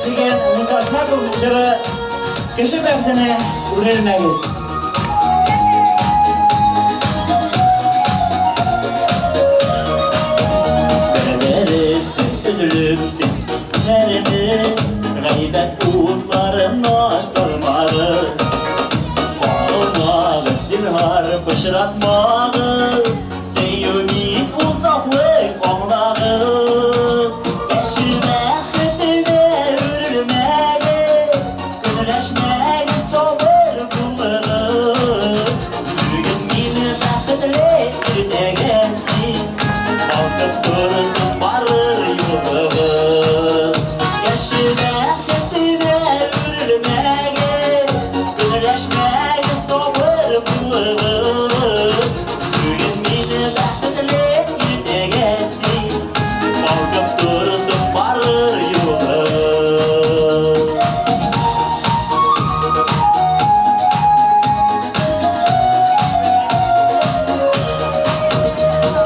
degan Musasmatov jiri kişi bəxtini uğrayılmayız. Berberisi üzülüpsin nerede gaybet uğutlarına sarmarız. Kalmağız zinhar pışıratmağız. Sevmit uzaklık anlağız. Geçirme hütüne ürülmeyiz. Gönüleşmeyiz sabır buluruz. Bugün yine bəxtli irdegesin. Kalkıp dursun varır yolumuz. Geçirme hütüne ürülmeyiz. Gönüleşmeyiz sabır buluruz. Bugün yine bəxtli irdegesin. Kalkıp dursun varır yolumuz.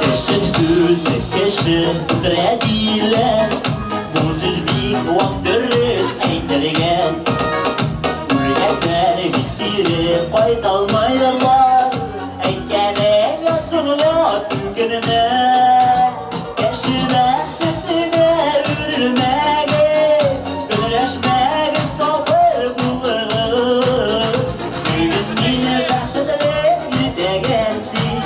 Keşi sözü keşi kudretiyle bu söz bir vakt dürüst eytilgen. Ürgekleri bitirip kaytalmayırlar. Eytkene yazılar ülkenime. Keşine hütüne ürülmeyiz. Gönüleşmeyiz sabır buluruz. Bugün yine bəxtli irdegesin.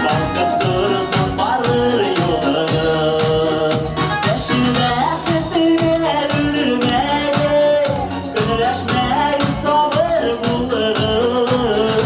Kalkıp dursun varır yolumuz. Keşine hütüne ürülmeyiz. Gönüleşmeyiz sabır buluruz.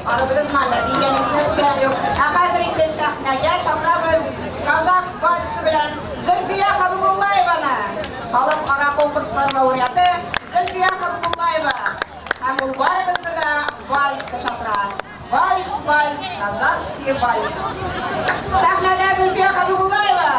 Anladınız mı? Diyenizini tutuyan yok. Hazırlıklı sahneye şakramız Kazak valisi bilen Zülfiye Habibullayeva'na. Halk ara konkurslar laureatı Zülfiye Habibullayeva. Hem bu barımızda da vals şakrar. Vals, vals, Kazakski vals. Sahnede Zülfiye Habibullayeva.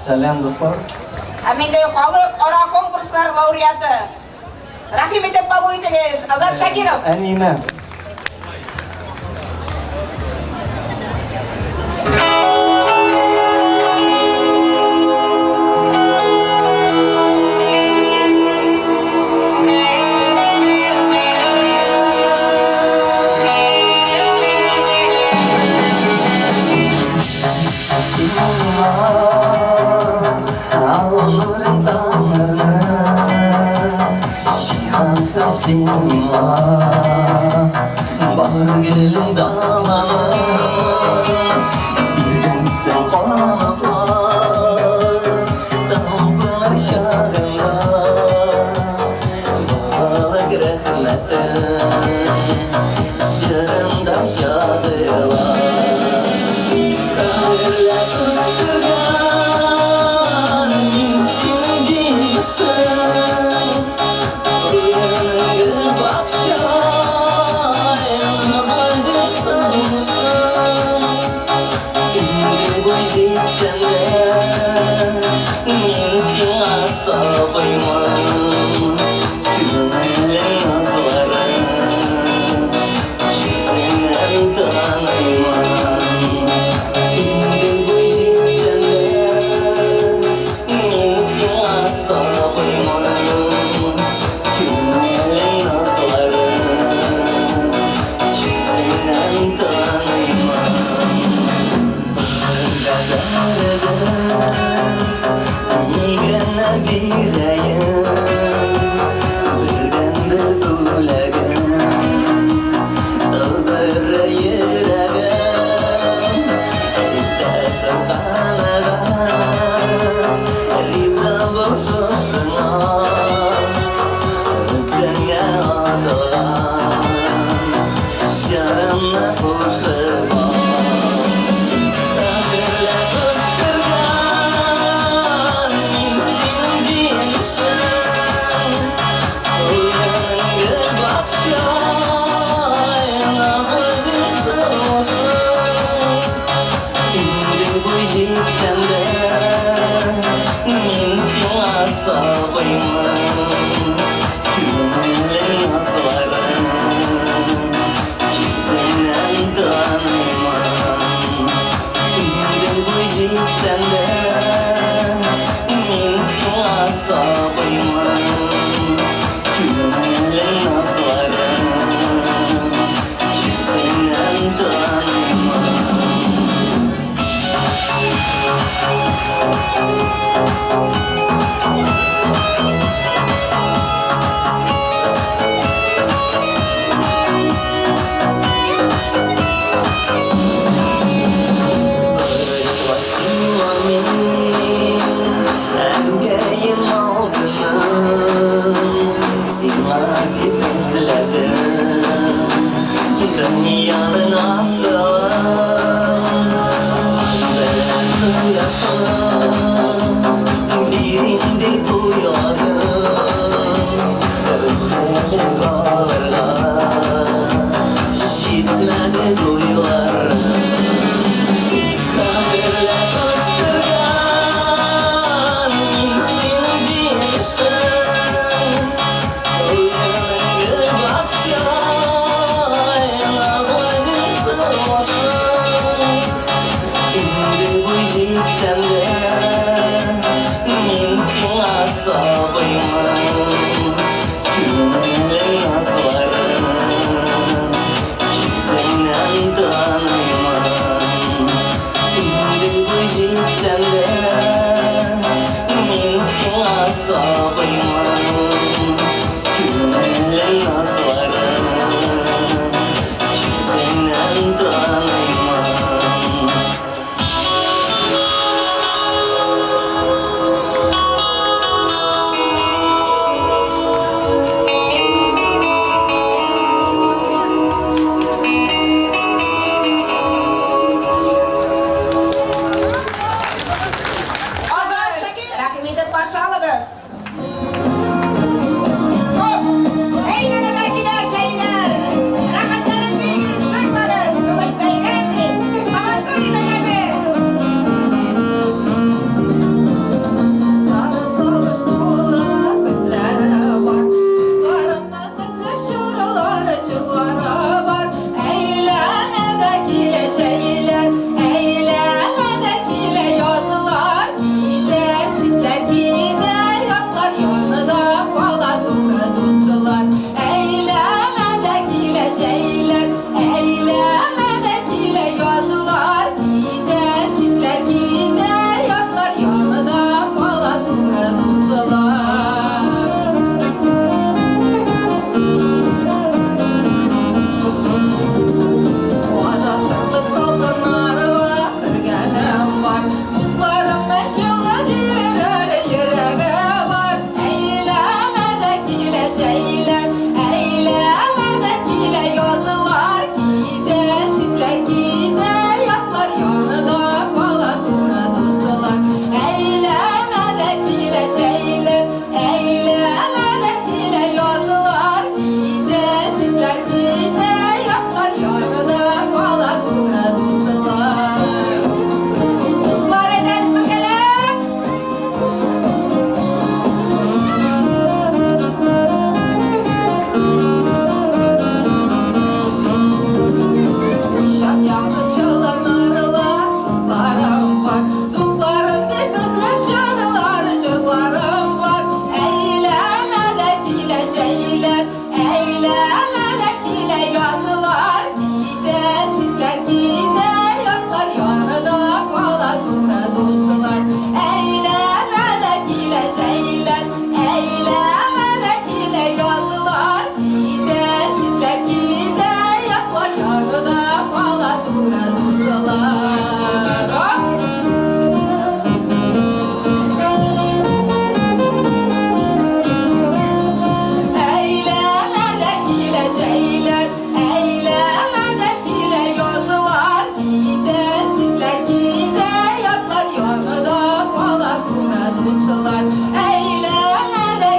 Selam dostlar. Mende halk ara konkurslar laureatı. Rahim edip kabul ediniz. Azat Shakirov. Anime. Bahar gelin dağlanır, birden sen konaklar, damlalar şahında, bahalık rahmetin, şarında şadılar. Öyle kıskırgan, sinci mısın? Uyanır bakşa, birinde duyarım öfreli dağlarla şidmedi duyarım kaderle ıstırgan zincirsin ölümün bakşay ağacısı olsun İndi bu jitsem de men sana sabıyman Külmenin nazlarım Kimsenden tanıyman İndi bu jitsem de men sana sabıyman Külmenin nazlarım Kimsenden tanıyman Ozod Shakir, rahmet etib qarshi olamiz. Eynadagilar shaylar, raqamlarni chiqaramiz. Bugun bayramdir, samarda o'ynaymiz. Sarı soluştular, ko'zlari bor. Do'stlarimni qizlab sho'ralari chig'lari bor. Aylanadagilar shaylar, aylanadagilar yozlar. Shidlar kiydi, yoqlar yonida bola to'ra do'stlar. Aylanadagilar shaylar, aylanadagilar yozlar. Shidlar kiydi, yoqlar yonida bola to'ra do'stlar. Adashıqlı saldanları batırganim var Dostlarımın жылы yürəgi var Eyləmədə şəylər Eyləmədə yazılar Giydə şidlər giydə Yatlar yanıda qala dura dostlar Eyləmədə şəylər Eyləmədə yazılar Giydə şidlər giydə Yatlar yanıda qala dura dostlar Dostlar edəs bakalım Uşaq yağdıb yoldan arılar Dostlarım var Dostlarım deyib özləb şarılar Jırlarım var Eyləmədə şəylər Eyləmədə yazılar Giydə şidlər giydə Yatlar yanıda qala dura dostlar Eyləmədə şəylər Eyləmədə yazılar Giydə şidlər giydə Yatlar yanıda qala dura dostlar Eyləmədə şəylər Eyləmədə yazılar Giydə şidlər giydə Yatlar yanıda qala dura dostlar Eyləmədə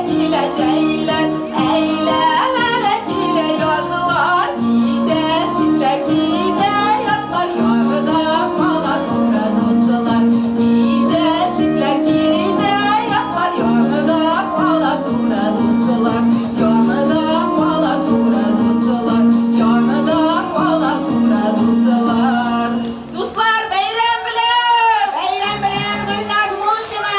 şəylər Eyləmədə yazılar Giydə şidlər giydə Yatlar yanıda qala dura dostlar Giydə şidlər giydə Yatlar yanıda qala dura dostlar Yanıda qala dura dostlar Yanıda qala dura dostlar Dostlar bayram bilan Gulnaz Musina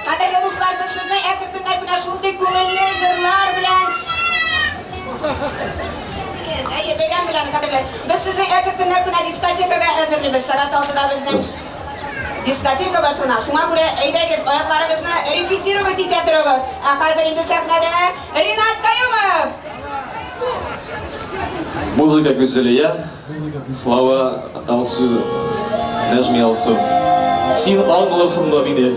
Qadrli do'stlar biz sizni erkaklar bilan shunday ko'ngilli jurlar bilan bayram bilan qadrli biz sizni erkaklar bilan diskotekaga hozirlaymiz soat 6da bizning diskoteka boshlanadi shunga ko'ra aydangiz oyoqlaringizni repetirovать etadiringiz hozir endi sahnada Rinat Qayumov Музыка güzeli слова Алсу, Нәжми Алсу. Сен аңларсың ба мені?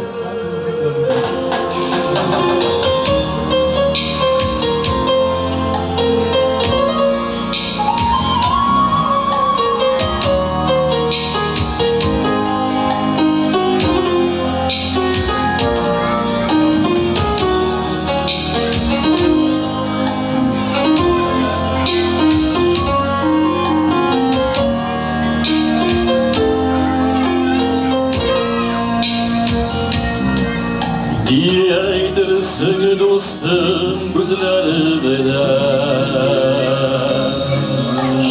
Diyeydirsin dostum gözlerimden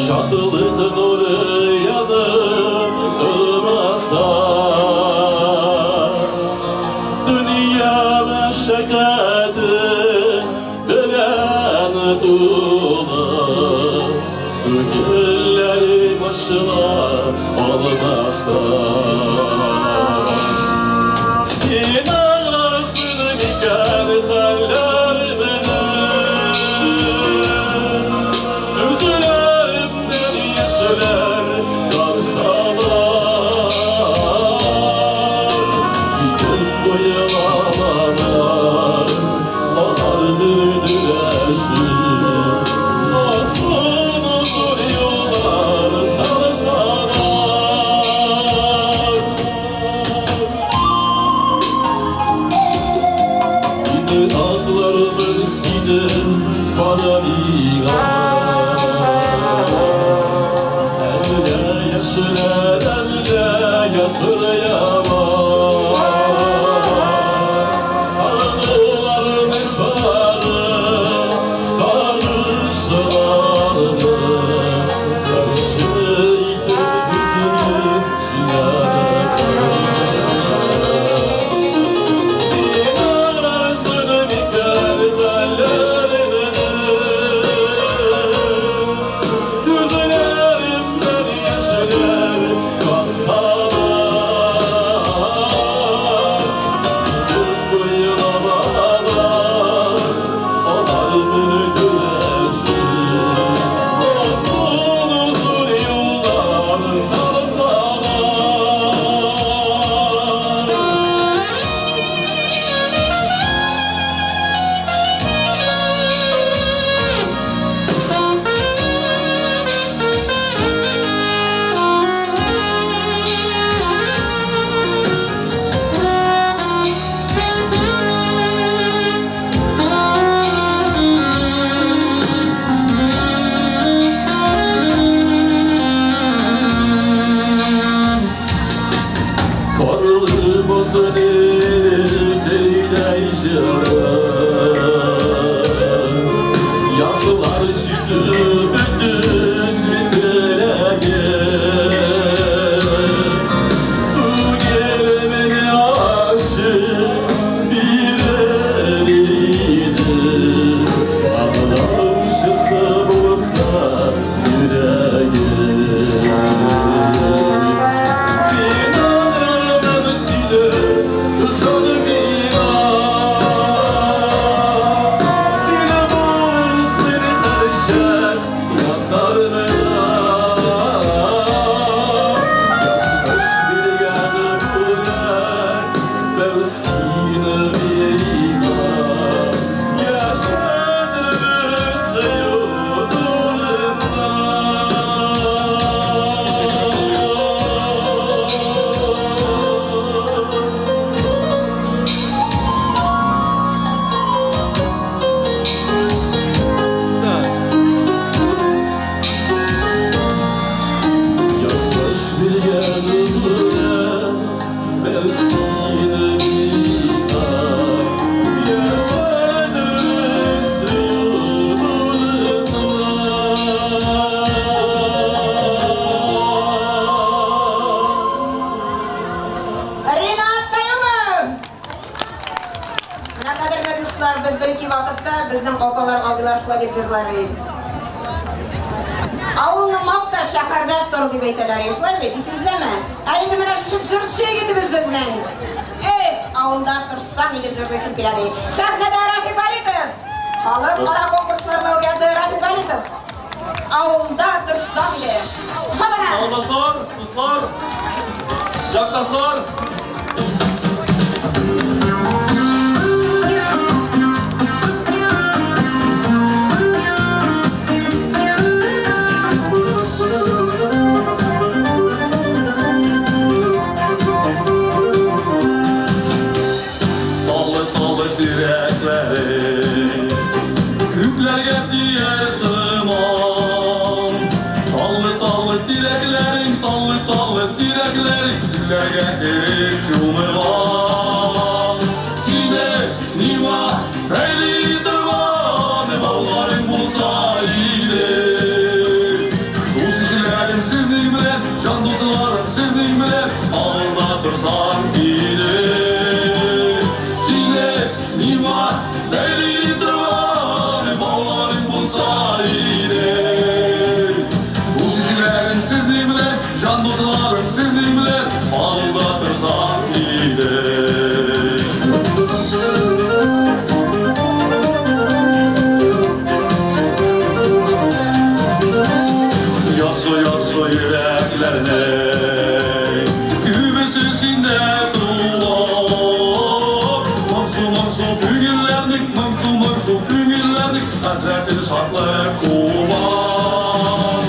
Şadılık nuru yanıp durmasa Dünya meşakkatı bilen dolu Gülleri başına olmasa Sen ağlarsın iken hallerimden Üzülerimden yaşlar kalsalar Bir gün boyu ağlar Ağlar müdüreşir Olsun uzun yollar salsalar Yine ağlarımın sinem fanaliga Emre yaşlar emre yatırayamam Sarılarını sarı sarışlarını Karşıydı gözümün çınarı Sen ağlarsın iken hallerimden Gözlerimden yaşlar kalsalar Gün boyu ağlar Ağlar müdüreşir Olsun uzun yollar salsalar Karlı bozulur Yazılar sütü bütün bitirege Bu gelemenin aşık bir eliydi Ağlamışısı bulsa yüreği Rinat Qayumov! Mana qadrli do'stlar, biz belki vaqtda bizning opalar, obilar hlagerlari Avulni maqta shaharda tur deb aytadilar, eslaymi? Deysizlarmi? Endi mana shu jurshey biz bizning. Avulda tursam edi deb keladi. Sahnada Rafib Alitov. Xalqaro konkurslar laureati Rafib Alitov. Avulda tursam edi. Hamma. Dostlar, yurtdoshlar. Tallı tallı direklerin, tallı tallı direklerin, dillerge hazretin şartlı kuman.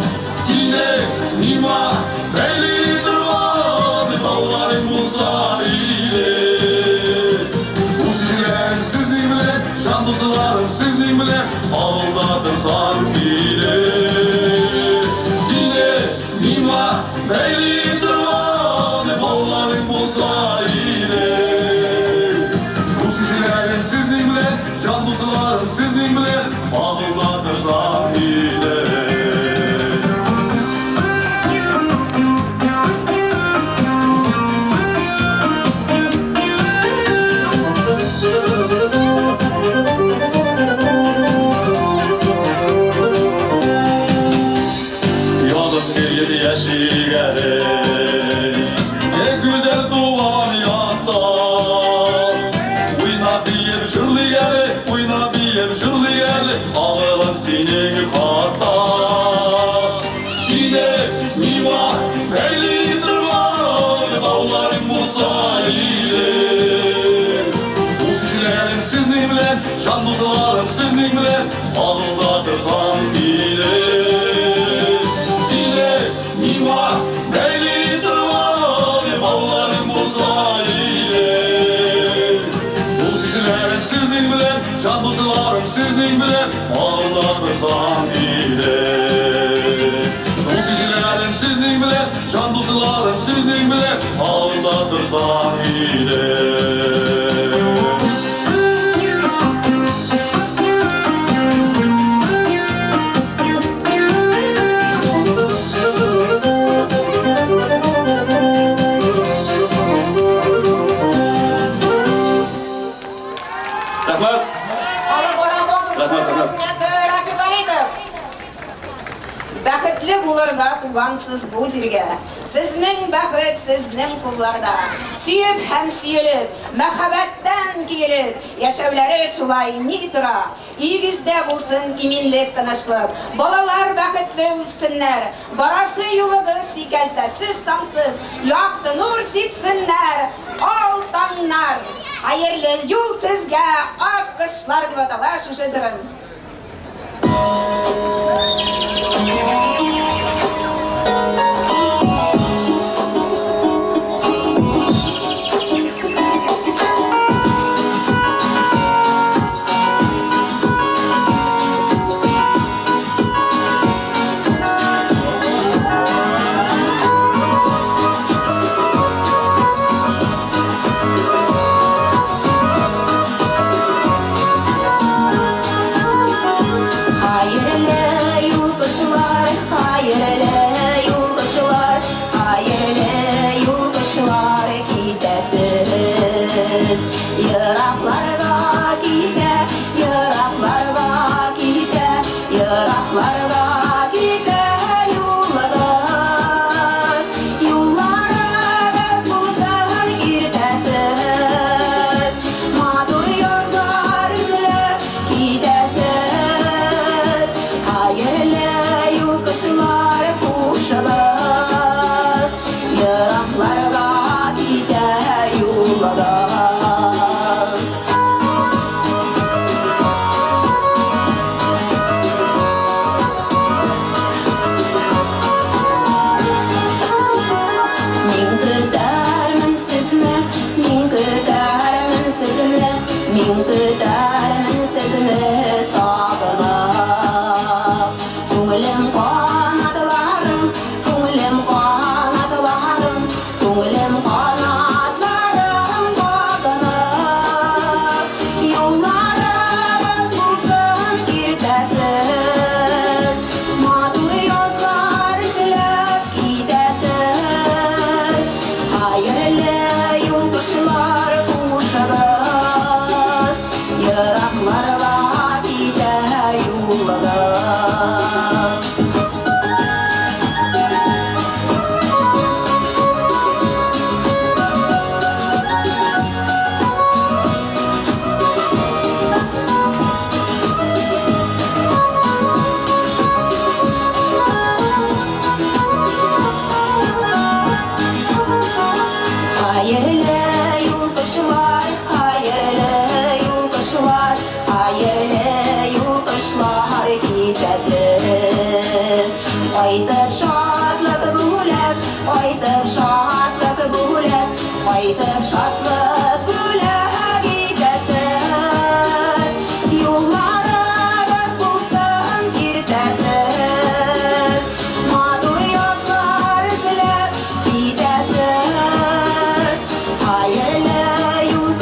Sine, nima, beyli durmadı, bağların bulsa ile. Bu sizlerin sizin bilen, şandızlarım sizin bilen, ağıldadır sarpile. Sine, nima, beyli durmadı, bağların bulsa ile. Bu sizlerin sizin bilen, şandızlarım sizin bilen, ağıldadır sarpile. Yazıp bir yedi yeşilleri, ne güzel duvar yatta. Uyna bir şırlı yeri, uyna bir şırlı yeri, ağırım senin hatta. Sine, nima, beylidir var, bağların bu sahile. Bu sizlerin sizin bilen, şanlılarım sizin bilen, ağırdadır sanbile. Nima, beyli durmalı, bağların bu sahile. Bu sizlerin sizin bilen, şanlılarım sizin bilen, ağırdadır sahile. Bu sizlerin sizin bilen, şanlılarım sizin bilen, ağırdadır sahile. Rahmat. Халық Орал облысының президенті Рафик Алитов. Бақытлы болырға туғансыз бұл жерге. Сіздің бақыт сіздің қолларда. Сүйіп һәм сүйіліп, мәхәббәттән киеліп, яшәүләре шулай ни тора. Үйгізде болсын иминлек тынышлық. Балалар бақытлы үссіннәр. Барасы юлыгыз сикәлтәсіз сансыз. Яқты нур сипсіннәр. Ал таңнар. Hayırlı yol sizge akışlar gibi atalar şu şaşırın.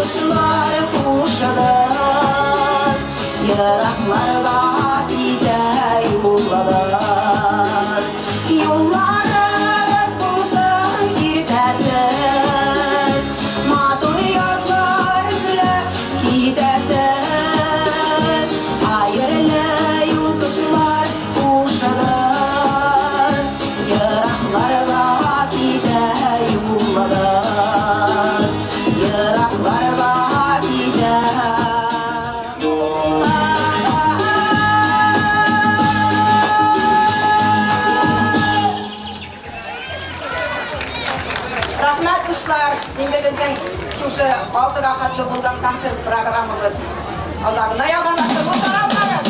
Yoldaşlar kuşadız Yıraklarga gide yolladız Yollarımız bulsun girtesiz Matur yazlar üzüle gidesiz Hayırlı yoldaşlar kuşadız Yıraklarga gide yolladız Yıraklarga gide Rahmat dostlar, endi bizning shu oltiga xatli bo'lgan konsert programmamiz ozagina yaqinlashib o'tiramiz.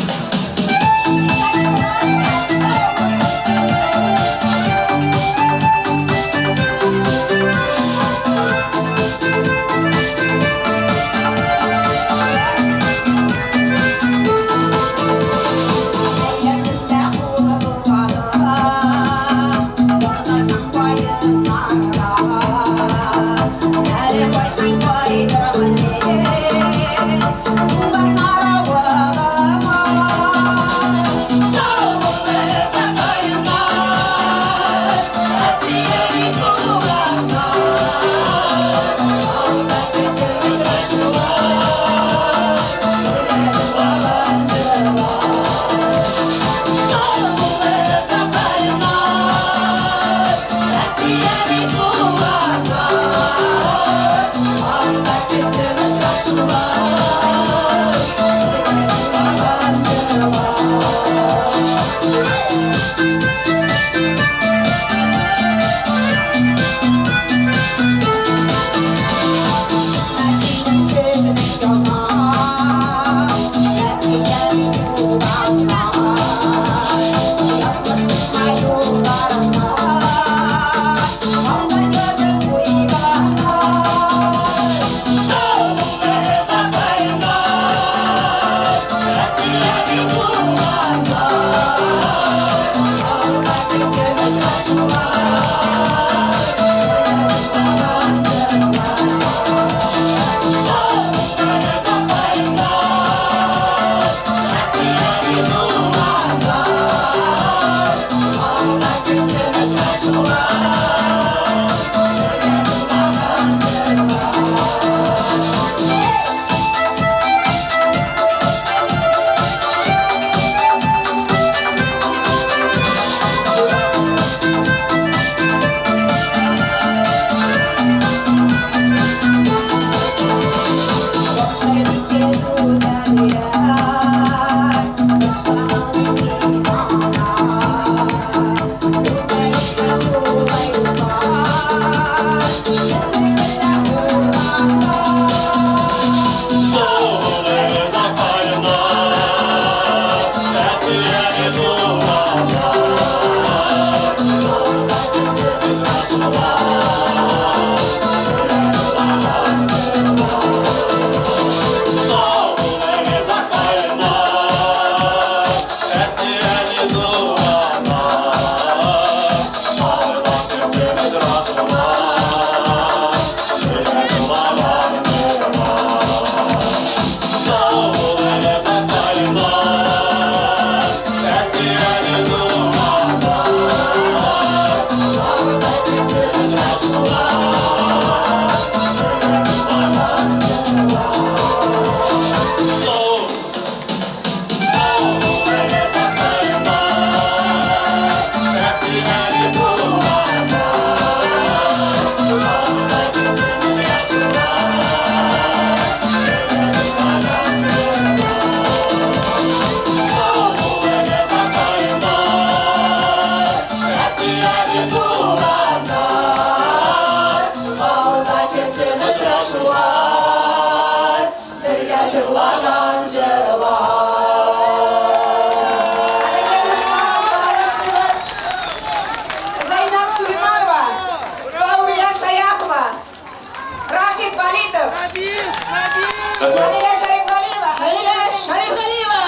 Adila Sharifalieva.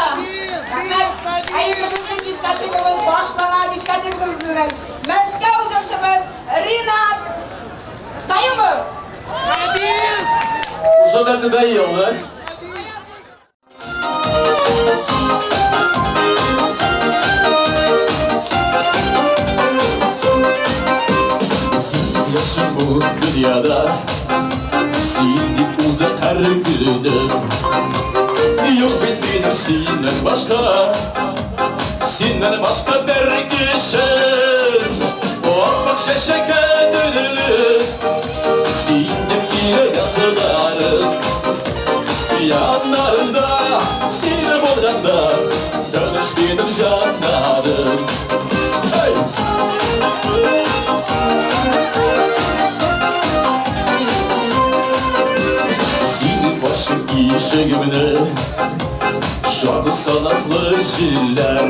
Rahmat. Endi bizning diskotekamiz boshlanadi. Diskotekamizning Moskva ijrochimiz Rinat Qayumov. Уже надоел, да? Yaşım dünyada Sildik uzak her günüm Yok benim senden başka Senden başka bir kişim Oh bak şeşeke dönülür Sildim yine yazılarım Yanlarında sildim odanda Dönüş benim canlarım Hey! Başım işimde Şarkı sanatlı şiirler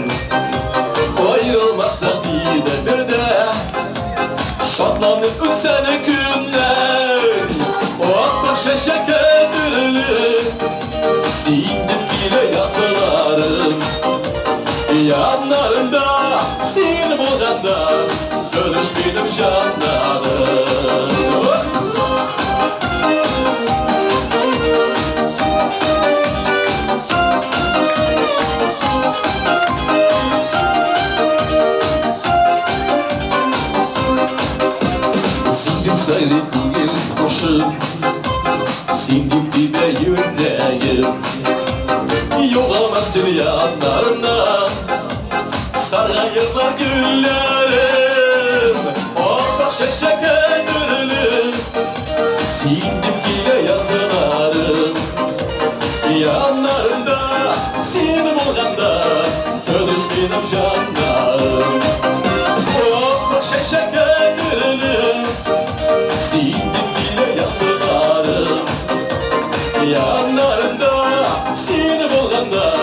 Ayrılmazsa bir de bir de Şatlanıp ötsen günler Oh başa şeker dürülür Sildim bile yazılarım Yanlarında sildim odanda Dönüş benim canlarım Sayılı değil koşum Sindim dibe yüreğim Yok ama seni yanlarımda Sarayırlar güllerim Oh bak şeşeke dürülür Sindim yine yazılarım Yanlarımda Sindim olganda Dönüş benim canlarım Oh bak şeşeke dürülür Sildim bile yazılarım Yanlarında sildim olganda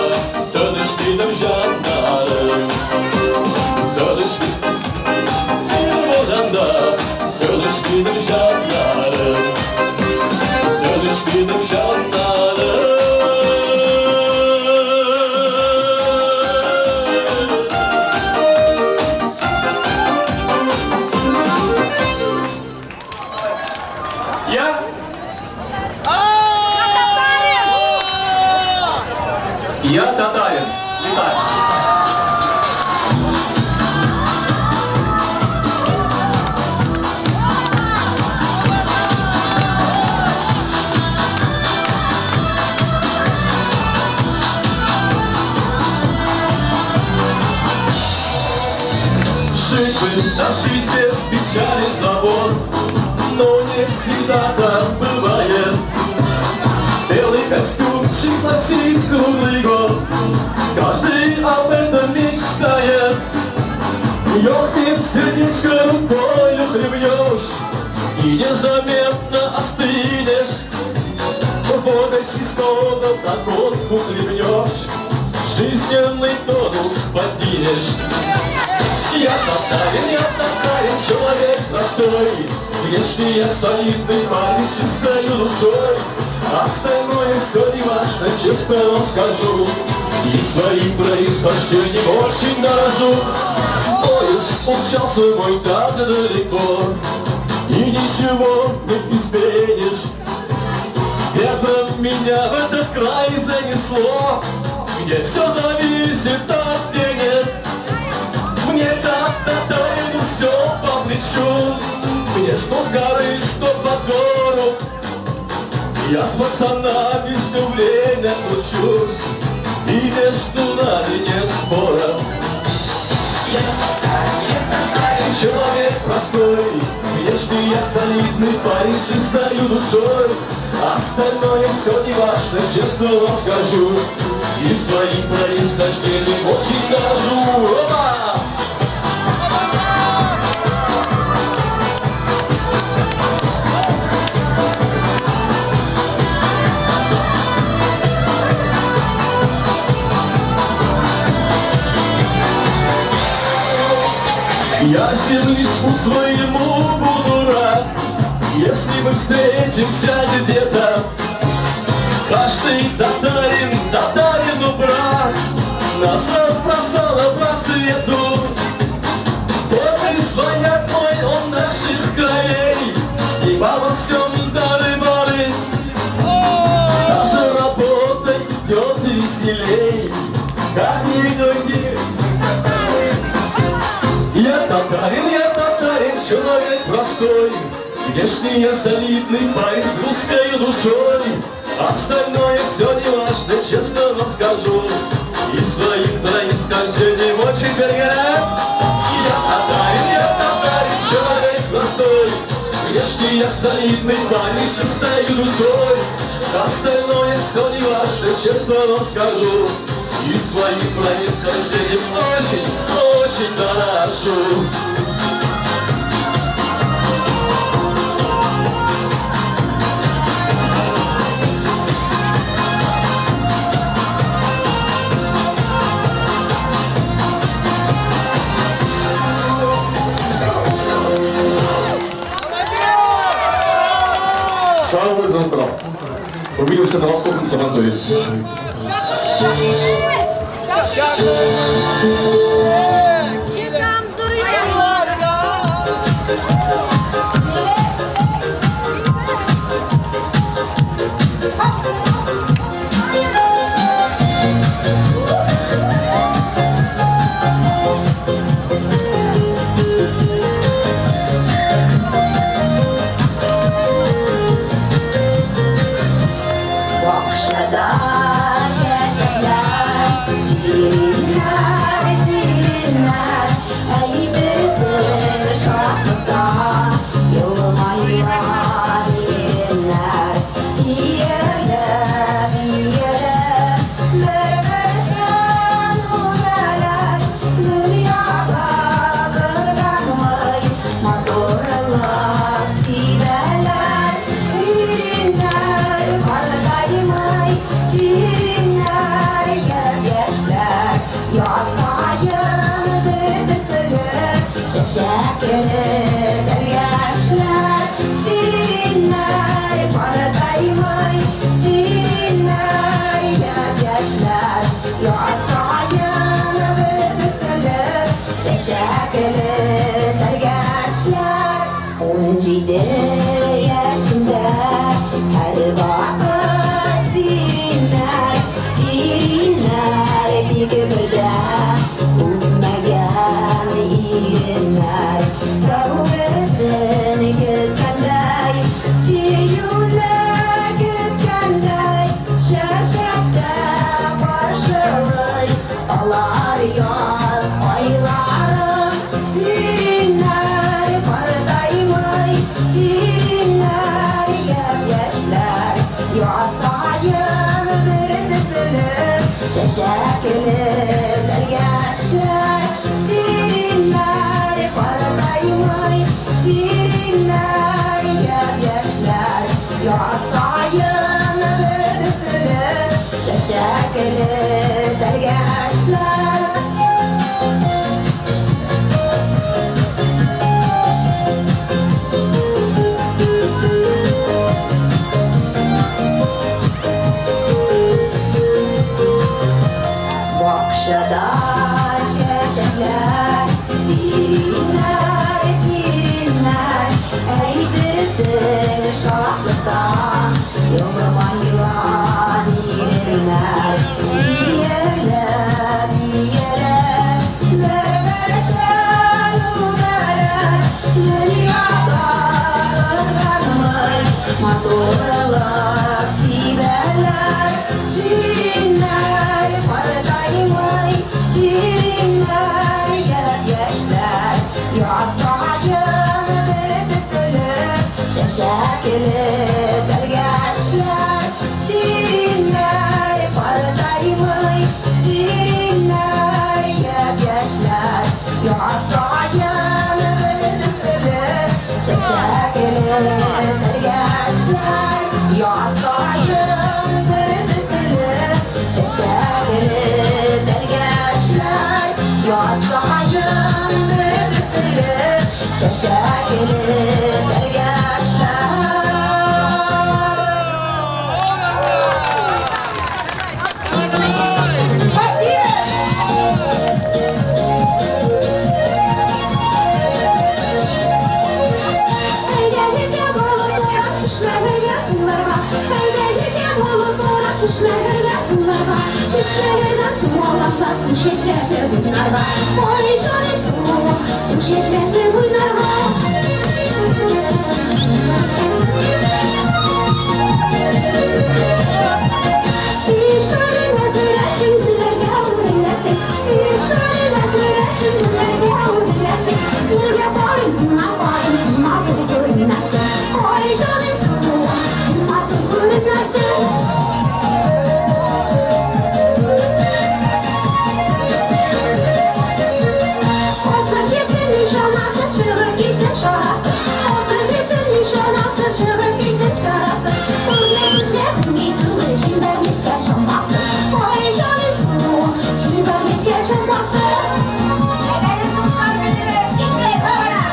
Dönüş benim canlarım Dönüş benim olganda Dönüş benim canlarım Dönüş benim canlarım Я? Я татарин. Витаю. Шипы наши без печали забор Но не всегда так бывает Белый костюмчик носить круглый год Каждый об этом мечтает Ёкнет сердечко рукою хлебнешь И незаметно остынешь Водочки снова в догонку хлебнешь Жизненный тонус поднимешь Я татарин, человек простой Внешне я солидный парень с чистой душой Остальное все не важно, честно вам скажу И своим происхождением очень дорожу Поезд умчался мой так далеко И ничего не изменишь Ветром меня в этот край занесло Где все зависит от денег Мне так татарину все по плечу Мне что с горы, что под гору Я с пацанами все время кручусь И между нами нет спора Я татарин, человек простой Внешне я солидный парень с чистою душой Остальное все не важно, честно вам скажу И своим происхождением очень дорожу Опа! Я земличку своему буду рад Если мы встретимся где-то Каждый татарину брат Нас разбросало по свету Вот и свояк мой, он наших краев С ним обо всем дары-бары Я татарин, человек простой, внешне я солидный парень с русской душой. Остальное все не важно, честно вам скажу, и своим происхождением очень горят. Я татарин, человек простой, внешне я солидный парень с чистой душой. Остальное все не важно, честно вам скажу, и своим происхождением очень, очень дорожу. Самый Джонстров. Увидимся на Московском санатории. Şaşaklı dergaçlar çeşmelerden su alakta su şeşrete bunlarga. Oy canım su şeşrete bunlarga. İşlerine göresin güllerge avurlesin. İşlerine göresin güllerge avurlesin. Gül yaparım sunma bu görünmesin. Oy canım sunma bu görünmesin. Otur cepten nişanasız çıkıp gittin şarası. Otur cepten nişanasız çıkıp gittin şarası. Gözle bir şimdi git yaşamasın. Oy canım şimdi git yaşamasın. Ederiz dostlar biliriz. Gittik havara.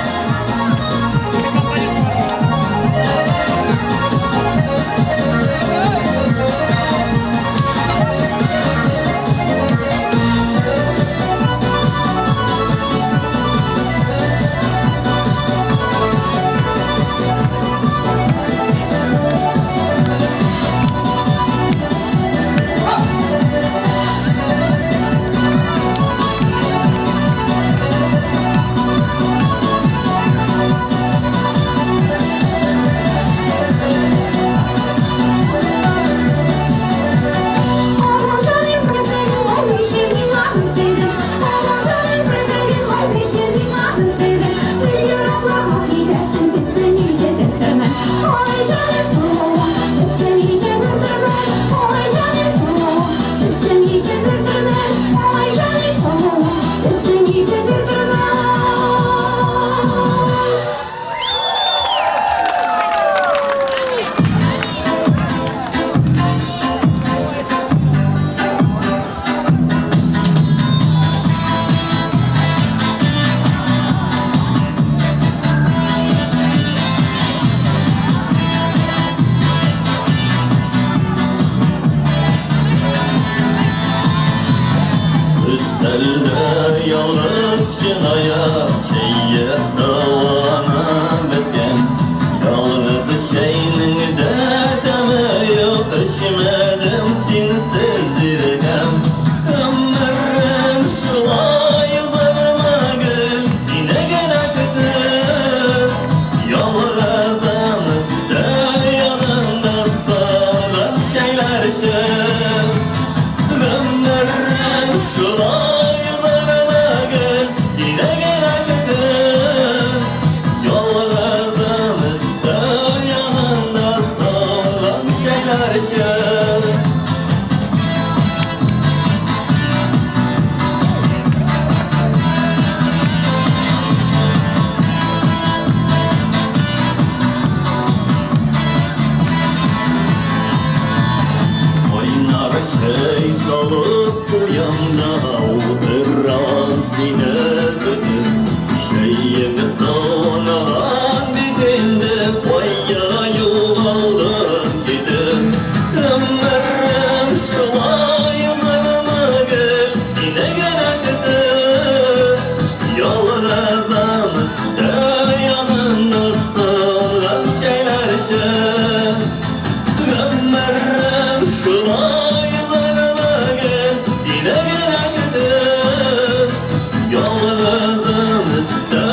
Üstelde yalnız şınaya şeye savana betken. Yalnız şeyinin derdeme yok eşmedim sinsiz zirgem. Ömrüm şulay zarıma gül sine gerektir. Yalnızım üstte yanında sağlam şeyler şey. Ömrüm şulay zarıma gül sine gerektir. Yalnızım üstte yanında sağlam şeyler şey. Oynar şey salıp kıyamda oturan zinetini. Şeyimi soğunan didinde koya yol aldım gidim. Ömrüm şulay zarıma gül sine gerektir. Yalnızım üstte yanında sağlam şeyler şey. Ömrüm şulay zarıma gül sine gerektir. Yalnızım üstte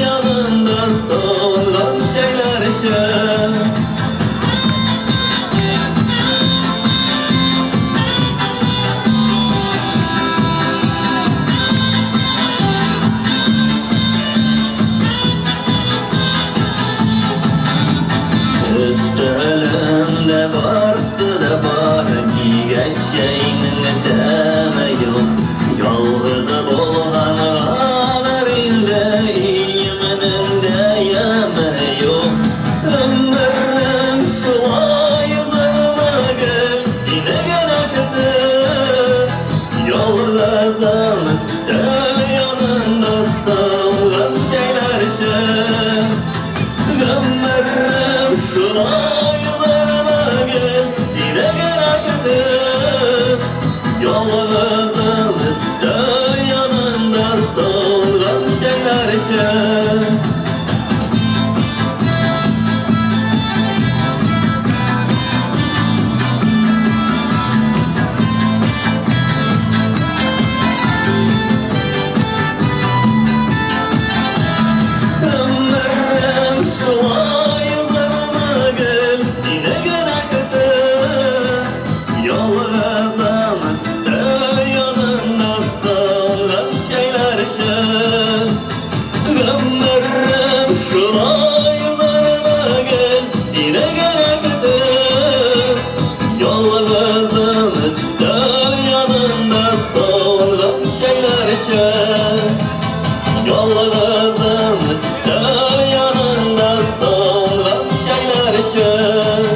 yanında sağlam şeyler şey. Üstelimde varsa da var ki geçeynin deme yok. Yalnız olanlar inde iyiminin de yeme yok. Ömrüm şulay zarıma gül sine gerektir. Yalnızım üstte yanında sağlam şeyler şey. Ömrüm şulay zarıma gül sine gerektir. Yalnızım üstte yanında sağlam şeyler şey. Yalnızın üstü yanında solgun şeyler için Yalnızın üstü yanında solgun şeyler için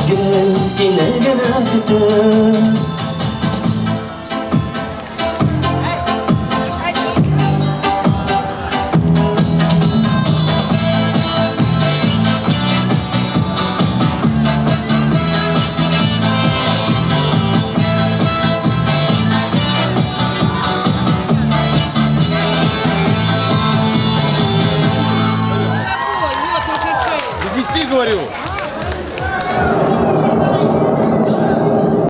Gelsin elgene gittim До 10 говорю.